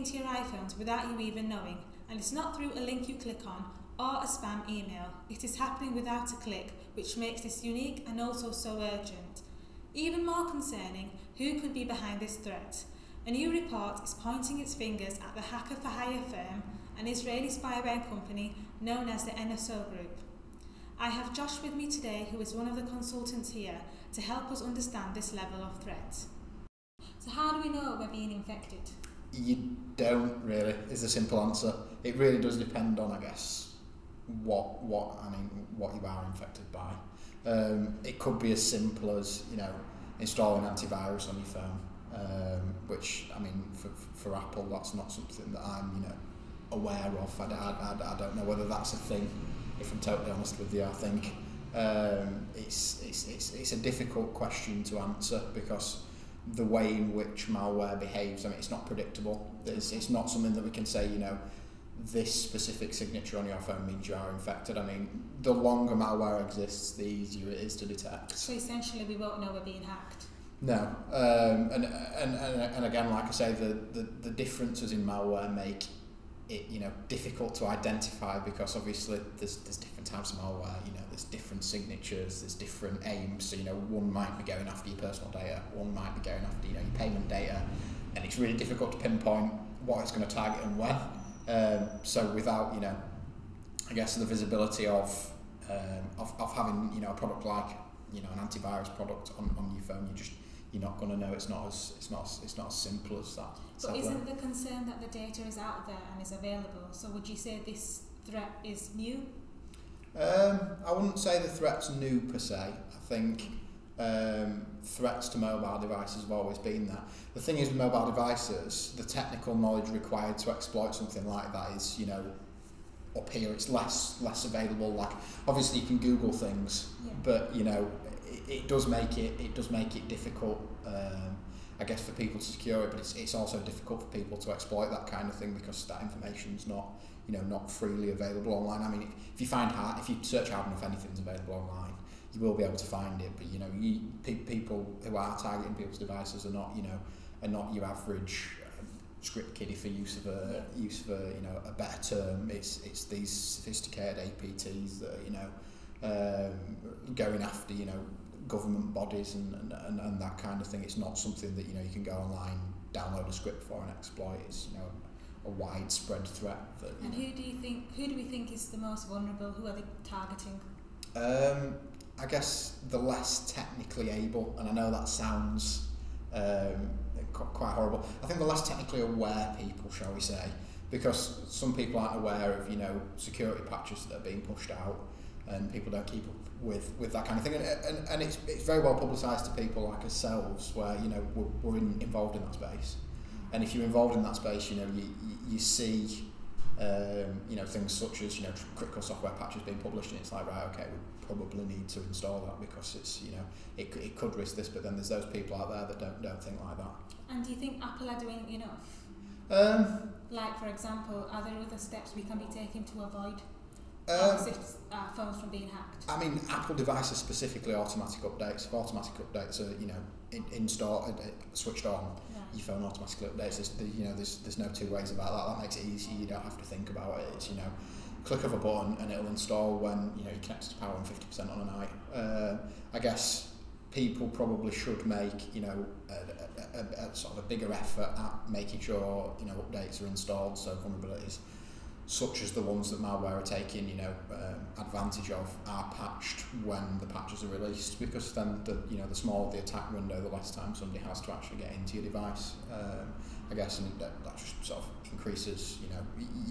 into your iPhones without you even knowing, and it's not through a link you click on or a spam email. It is happening without a click, which makes this unique and also so urgent. Even more concerning, who could be behind this threat? A new report is pointing its fingers at the hacker-for-hire firm, an Israeli spyware company known as the NSO Group. I have Josh with me today, who is one of the consultants here, to help us understand this level of threat. So how do we know we're being infected? You don't really, is the simple answer. It really does depend on, I guess, what you are infected by. It could be as simple as, installing antivirus on your phone, which, for Apple, that's not something that I'm, aware of. I don't know whether that's a thing, if I'm totally honest with you. I think it's a difficult question to answer because the way in which malware behaves, it's not predictable. It's not something that we can say, this specific signature on your phone means you are infected. The longer malware exists, the easier it is to detect. So essentially we won't know we're being hacked? No. And again, like I say, the differences in malware make it difficult to identify because obviously there's different types of malware, there's different signatures, there's different aims. So one might be going after your personal data, one might be going after your payment data, and it's really difficult to pinpoint what it's going to target and when. So without I guess the visibility of having a product like an antivirus product on your phone, you're not going to know. It's not as simple as that. But sadly, isn't the concern that the data is out there and is available? So would you say this threat is new? I wouldn't say the threat's new per se. I think threats to mobile devices have always been there. The thing is with mobile devices, the technical knowledge required to exploit something like that is, up here. It's less available. Like obviously you can Google things, yeah, but it does make it difficult, I guess, for people to secure it. But it's also difficult for people to exploit that kind of thing because that information's not not freely available online. If you search hard enough, anything's available online. You will be able to find it, but people who are targeting people's devices are not your average script kiddie, for use of a better term. It's these sophisticated APTs that are going after government bodies and that kind of thing. It's not something that you can go online, download a script for and exploit. It's a widespread threat. And who do we think is the most vulnerable? Who are they targeting? I guess the less technically able, and I know that sounds quite horrible. I think the less technically aware people, shall we say, because some people aren't aware of security patches that are being pushed out, and people don't keep up with that kind of thing. And it's very well publicised to people like ourselves, where we're involved in that space. And if you're involved in that space, you see things such as critical software patches being published, and it's like, right, okay, we probably need to install that because it's it could risk this. But then there's those people out there that don't think like that. And do you think Apple are doing enough? Like, for example, are there other steps we can be taking to avoid our phones from being hacked? Apple devices specifically, automatic updates. If automatic updates are installed, switched on, yeah, your phone automatically updates. There's no two ways about that. That makes it easy. You don't have to think about it. It's click of a button and it'll install when you connect to power on 50% on a night. I guess people probably should make a sort of a bigger effort at making sure updates are installed, so vulnerabilities such as the ones that malware are taking advantage of are patched when the patches are released, because then the smaller the attack window, the less time somebody has to actually get into your device. I guess, and that just sort of increases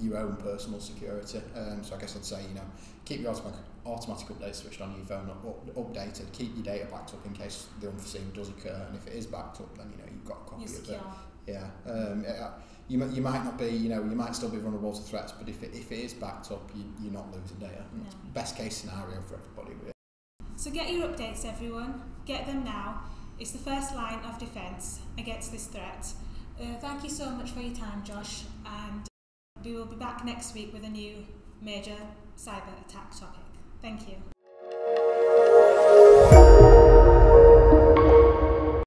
your own personal security. So I guess I'd say keep your automatic updates switched on your phone updated. Keep your data backed up in case the unforeseen does occur, and if it is backed up, then you've got a copy of it. Yeah. You might not be, you might still be vulnerable to threats, but if it is backed up, you're not losing data. No. It's best case scenario for everybody. Really. So get your updates, everyone. Get them now. It's the first line of defence against this threat. Thank you so much for your time, Josh, and we will be back next week with a new major cyber attack topic. Thank you.